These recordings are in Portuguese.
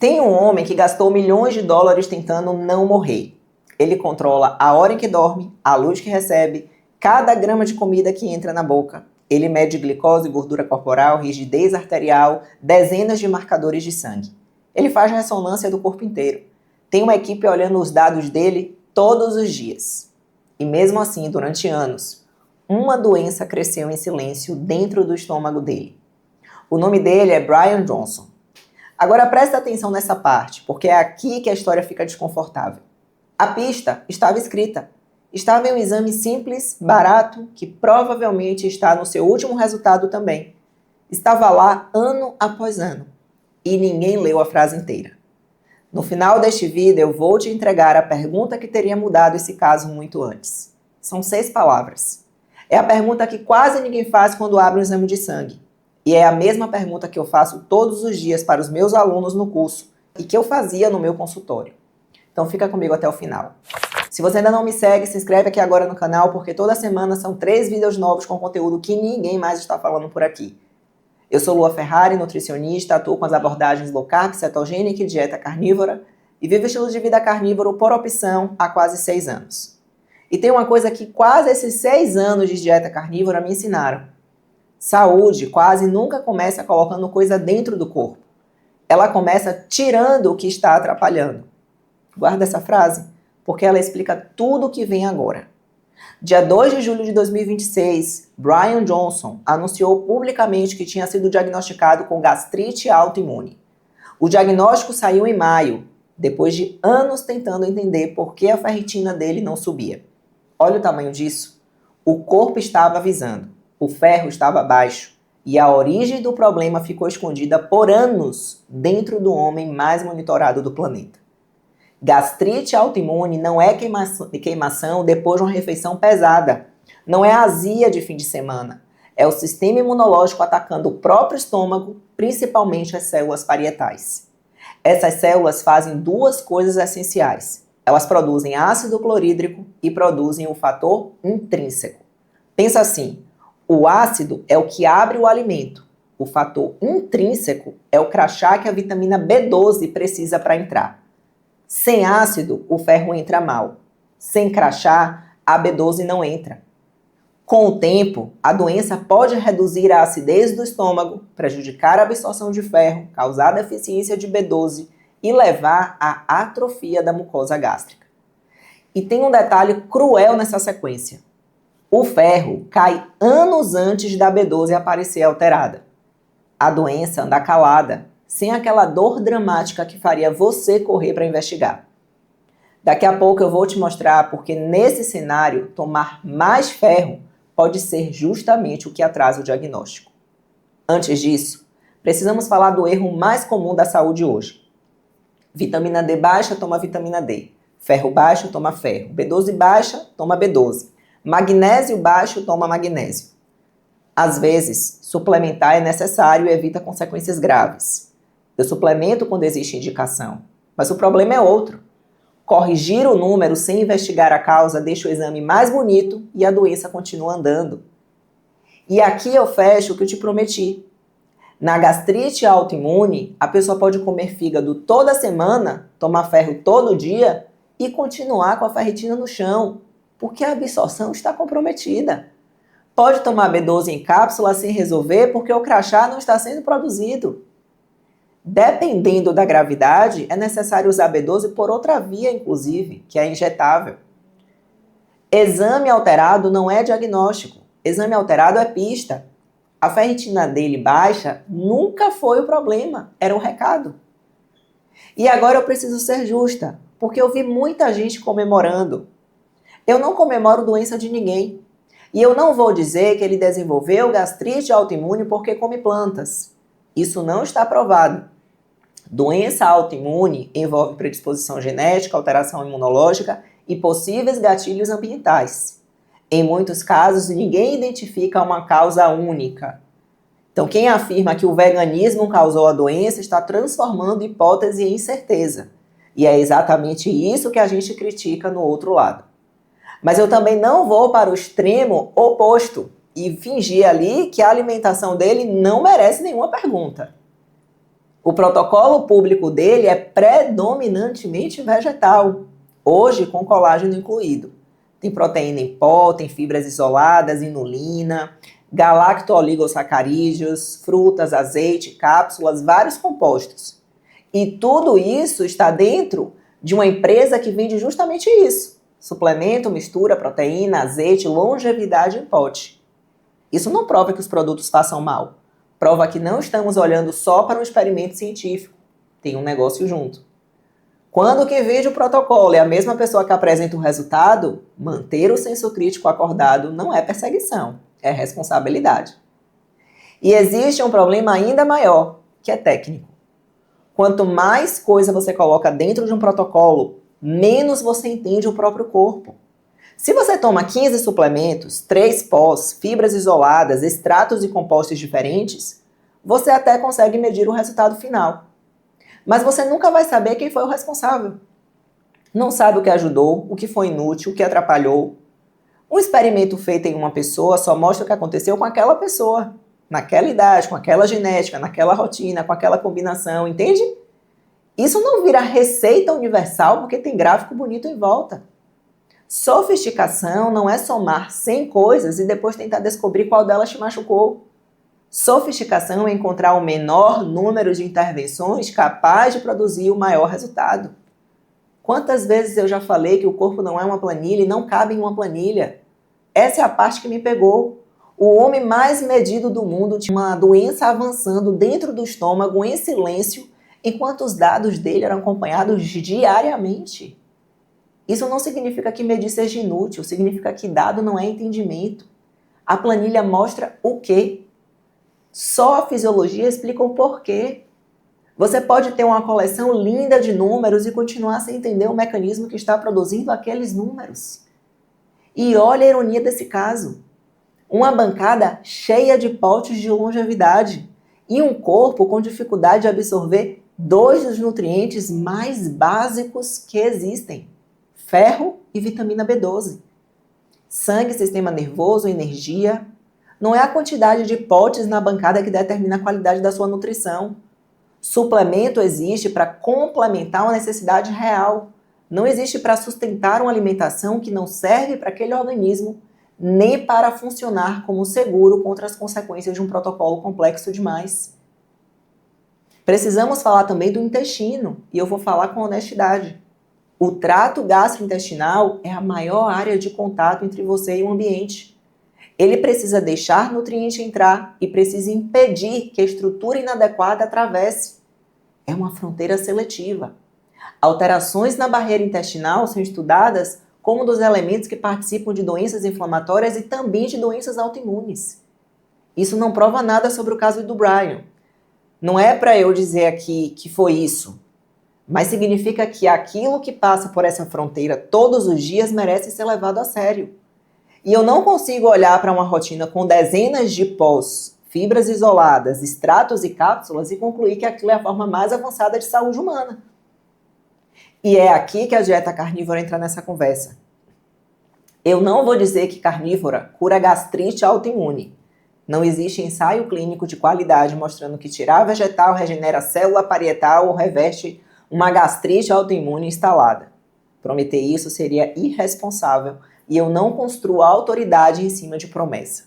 Tem um homem que gastou milhões de dólares tentando não morrer. Ele controla a hora em que dorme, a luz que recebe, cada grama de comida que entra na boca. Ele mede glicose, gordura corporal, rigidez arterial, dezenas de marcadores de sangue. Ele faz ressonância do corpo inteiro. Tem uma equipe olhando os dados dele todos os dias. E mesmo assim, durante anos, uma doença cresceu em silêncio dentro do estômago dele. O nome dele é Brian Johnson. Agora presta atenção nessa parte, porque é aqui que a história fica desconfortável. A pista estava escrita. Estava em um exame simples, barato, que provavelmente está no seu último resultado também. Estava lá ano após ano. E ninguém leu a frase inteira. No final deste vídeo eu vou te entregar a pergunta que teria mudado esse caso muito antes. São 6 palavras. É a pergunta que quase ninguém faz quando abre um exame de sangue. E é a mesma pergunta que eu faço todos os dias para os meus alunos no curso e que eu fazia no meu consultório. Então fica comigo até o final. Se você ainda não me segue, se inscreve aqui agora no canal, porque toda semana são 3 vídeos novos com conteúdo que ninguém mais está falando por aqui. Eu sou Lua Ferrari, nutricionista, atuo com as abordagens low carb, cetogênica e dieta carnívora e vivo estilo de vida carnívoro por opção há quase 6 anos. E tem uma coisa que quase esses 6 anos de dieta carnívora me ensinaram. Saúde quase nunca começa colocando coisa dentro do corpo. Ela começa tirando o que está atrapalhando. Guarda essa frase, porque ela explica tudo o que vem agora. Dia 2 de julho de 2026, Brian Johnson anunciou publicamente que tinha sido diagnosticado com gastrite autoimune. O diagnóstico saiu em maio, depois de anos tentando entender por que a ferritina dele não subia. Olha o tamanho disso. O corpo estava avisando. O ferro estava baixo e a origem do problema ficou escondida por anos dentro do homem mais monitorado do planeta. Gastrite autoimune não é queimação depois de uma refeição pesada. Não é azia de fim de semana. É o sistema imunológico atacando o próprio estômago, principalmente as células parietais. Essas células fazem 2 coisas essenciais. Elas produzem ácido clorídrico e produzem o fator intrínseco. Pensa assim. O ácido é o que abre o alimento. O fator intrínseco é o crachá que a vitamina B12 precisa para entrar. Sem ácido, o ferro entra mal. Sem crachá, a B12 não entra. Com o tempo, a doença pode reduzir a acidez do estômago, prejudicar a absorção de ferro, causar deficiência de B12 e levar à atrofia da mucosa gástrica. E tem um detalhe cruel nessa sequência. O ferro cai anos antes da B12 aparecer alterada. A doença anda calada, sem aquela dor dramática que faria você correr para investigar. Daqui a pouco eu vou te mostrar porque nesse cenário, tomar mais ferro pode ser justamente o que atrasa o diagnóstico. Antes disso, precisamos falar do erro mais comum da saúde hoje. Vitamina D baixa, toma vitamina D. Ferro baixo, toma ferro. B12 baixa, toma B12. Magnésio baixo, toma magnésio. Às vezes, suplementar é necessário e evita consequências graves. Eu suplemento quando existe indicação, mas o problema é outro. Corrigir o número sem investigar a causa deixa o exame mais bonito e a doença continua andando. E aqui eu fecho o que eu te prometi. Na gastrite autoimune, a pessoa pode comer fígado toda semana, tomar ferro todo dia e continuar com a ferritina no chão, porque a absorção está comprometida. Pode tomar B12 em cápsula sem resolver porque o crachá não está sendo produzido. Dependendo da gravidade, é necessário usar B12 por outra via, inclusive, que é injetável. Exame alterado não é diagnóstico. Exame alterado é pista. A ferritina dele baixa nunca foi o problema, era um recado. E agora eu preciso ser justa, porque eu vi muita gente comemorando. Eu não comemoro doença de ninguém. E eu não vou dizer que ele desenvolveu gastrite autoimune porque come plantas. Isso não está provado. Doença autoimune envolve predisposição genética, alteração imunológica e possíveis gatilhos ambientais. Em muitos casos, ninguém identifica uma causa única. Então, quem afirma que o veganismo causou a doença está transformando hipótese em certeza. E é exatamente isso que a gente critica no outro lado. Mas eu também não vou para o extremo oposto e fingir ali que a alimentação dele não merece nenhuma pergunta. O protocolo público dele é predominantemente vegetal, hoje com colágeno incluído. Tem proteína em pó, tem fibras isoladas, inulina, galacto-oligosacarídeos, frutas, azeite, cápsulas, vários compostos. E tudo isso está dentro de uma empresa que vende justamente isso. Suplemento, mistura, proteína, azeite, longevidade em pote. Isso não prova que os produtos façam mal. Prova que não estamos olhando só para um experimento científico. Tem um negócio junto. Quando quem vende o protocolo é a mesma pessoa que apresenta o resultado, manter o senso crítico acordado não é perseguição, é responsabilidade. E existe um problema ainda maior, que é técnico. Quanto mais coisa você coloca dentro de um protocolo, menos você entende o próprio corpo. Se você toma 15 suplementos, 3 pós, fibras isoladas, extratos e compostos diferentes, você até consegue medir o resultado final. Mas você nunca vai saber quem foi o responsável. Não sabe o que ajudou, o que foi inútil, o que atrapalhou. Um experimento feito em uma pessoa só mostra o que aconteceu com aquela pessoa, naquela idade, com aquela genética, naquela rotina, com aquela combinação, entende? Isso não vira receita universal porque tem gráfico bonito em volta. Sofisticação não é somar 100 coisas e depois tentar descobrir qual delas te machucou. Sofisticação é encontrar o menor número de intervenções capaz de produzir o maior resultado. Quantas vezes eu já falei que o corpo não é uma planilha e não cabe em uma planilha? Essa é a parte que me pegou. O homem mais medido do mundo tinha uma doença avançando dentro do estômago em silêncio, enquanto os dados dele eram acompanhados diariamente. Isso não significa que medir seja inútil, significa que dado não é entendimento. A planilha mostra o quê? Só a fisiologia explica o porquê. Você pode ter uma coleção linda de números e continuar sem entender o mecanismo que está produzindo aqueles números. E olha a ironia desse caso. Uma bancada cheia de potes de longevidade e um corpo com dificuldade de absorver 2 dos nutrientes mais básicos que existem: ferro e vitamina B12. Sangue, sistema nervoso, energia. Não é a quantidade de potes na bancada que determina a qualidade da sua nutrição. Suplemento existe para complementar uma necessidade real. Não existe para sustentar uma alimentação que não serve para aquele organismo, nem para funcionar como seguro contra as consequências de um protocolo complexo demais. Precisamos falar também do intestino, e eu vou falar com honestidade. O trato gastrointestinal é a maior área de contato entre você e o ambiente. Ele precisa deixar nutriente entrar e precisa impedir que a estrutura inadequada atravesse. É uma fronteira seletiva. Alterações na barreira intestinal são estudadas como um dos elementos que participam de doenças inflamatórias e também de doenças autoimunes. Isso não prova nada sobre o caso do Brian. Não é para eu dizer aqui que foi isso, mas significa que aquilo que passa por essa fronteira todos os dias merece ser levado a sério. E eu não consigo olhar para uma rotina com dezenas de pós, fibras isoladas, extratos e cápsulas e concluir que aquilo é a forma mais avançada de saúde humana. E é aqui que a dieta carnívora entra nessa conversa. Eu não vou dizer que carnívora cura gastrite autoimune. Não existe ensaio clínico de qualidade mostrando que tirar vegetal regenera célula parietal ou reverte uma gastrite autoimune instalada. Prometer isso seria irresponsável e eu não construo autoridade em cima de promessa.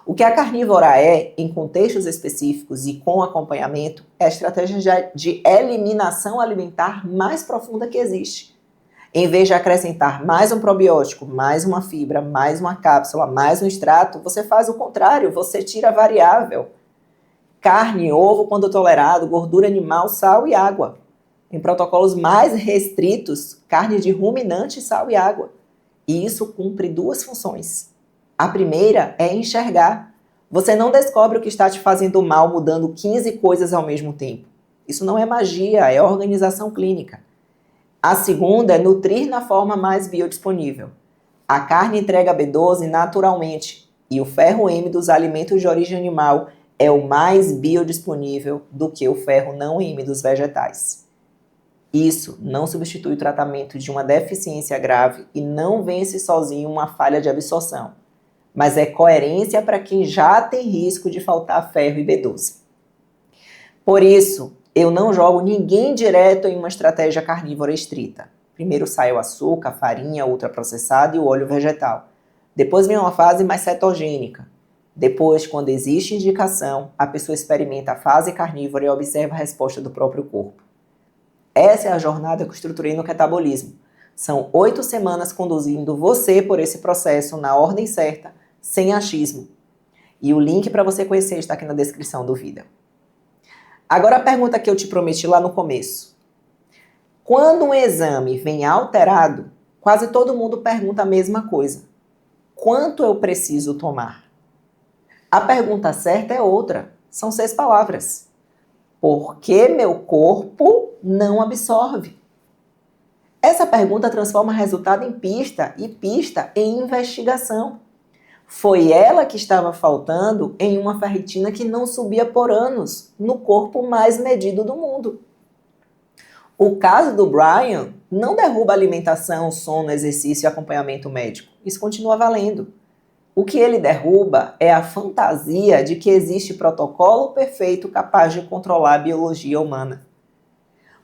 O que a carnívora é, em contextos específicos e com acompanhamento, é a estratégia de eliminação alimentar mais profunda que existe. Em vez de acrescentar mais um probiótico, mais uma fibra, mais uma cápsula, mais um extrato, você faz o contrário, você tira a variável. Carne, ovo quando tolerado, gordura animal, sal e água. Em protocolos mais restritos, carne de ruminante, sal e água. E isso cumpre 2 funções. A primeira é enxergar. Você não descobre o que está te fazendo mal mudando 15 coisas ao mesmo tempo. Isso não é magia, é organização clínica. A segunda é nutrir na forma mais biodisponível. A carne entrega B12 naturalmente e o ferro M dos alimentos de origem animal é o mais biodisponível do que o ferro não M dos vegetais. Isso não substitui o tratamento de uma deficiência grave e não vence sozinho uma falha de absorção, mas é coerência para quem já tem risco de faltar ferro e B12. Por isso, Eu não jogo ninguém direto em uma estratégia carnívora estrita. Primeiro sai o açúcar, a farinha ultraprocessada e o óleo vegetal. Depois vem uma fase mais cetogênica. Depois, quando existe indicação, a pessoa experimenta a fase carnívora e observa a resposta do próprio corpo. Essa é a jornada que eu estruturei no Catabolismo. São 8 semanas conduzindo você por esse processo na ordem certa, sem achismo. E o link para você conhecer está aqui na descrição do vídeo. Agora a pergunta que eu te prometi lá no começo. Quando um exame vem alterado, quase todo mundo pergunta a mesma coisa. Quanto eu preciso tomar? A pergunta certa é outra. São 6 palavras. Por que meu corpo não absorve? Essa pergunta transforma resultado em pista e pista em investigação. Foi ela que estava faltando em uma ferritina que não subia por anos no corpo mais medido do mundo. O caso do Brian não derruba alimentação, sono, exercício e acompanhamento médico. Isso continua valendo. O que ele derruba é a fantasia de que existe protocolo perfeito capaz de controlar a biologia humana.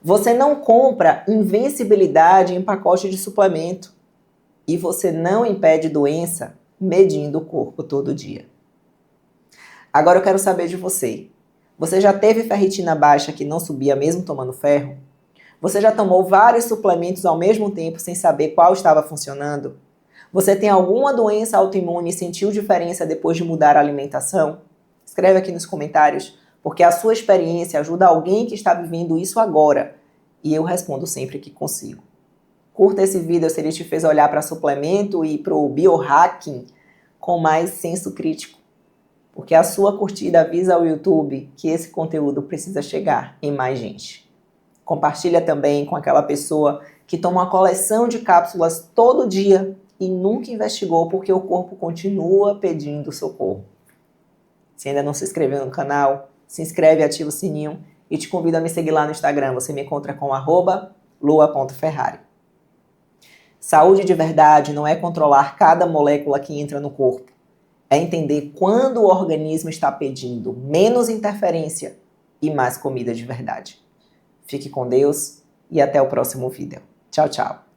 Você não compra invencibilidade em pacote de suplemento. E você não impede doença medindo o corpo todo dia. Agora eu quero saber de você. Você já teve ferritina baixa que não subia mesmo tomando ferro? Você já tomou vários suplementos ao mesmo tempo sem saber qual estava funcionando? Você tem alguma doença autoimune e sentiu diferença depois de mudar a alimentação? Escreve aqui nos comentários, porque a sua experiência ajuda alguém que está vivendo isso agora. E eu respondo sempre que consigo. Curta esse vídeo se ele te fez olhar para suplemento e para o biohacking com mais senso crítico. Porque a sua curtida avisa ao YouTube que esse conteúdo precisa chegar em mais gente. Compartilha também com aquela pessoa que toma uma coleção de cápsulas todo dia e nunca investigou porque o corpo continua pedindo socorro. Se ainda não se inscreveu no canal, se inscreve e ativa o sininho e te convido a me seguir lá no Instagram. Você me encontra com @lua.ferrari. Saúde de verdade não é controlar cada molécula que entra no corpo. É entender quando o organismo está pedindo menos interferência e mais comida de verdade. Fique com Deus e até o próximo vídeo. Tchau, tchau.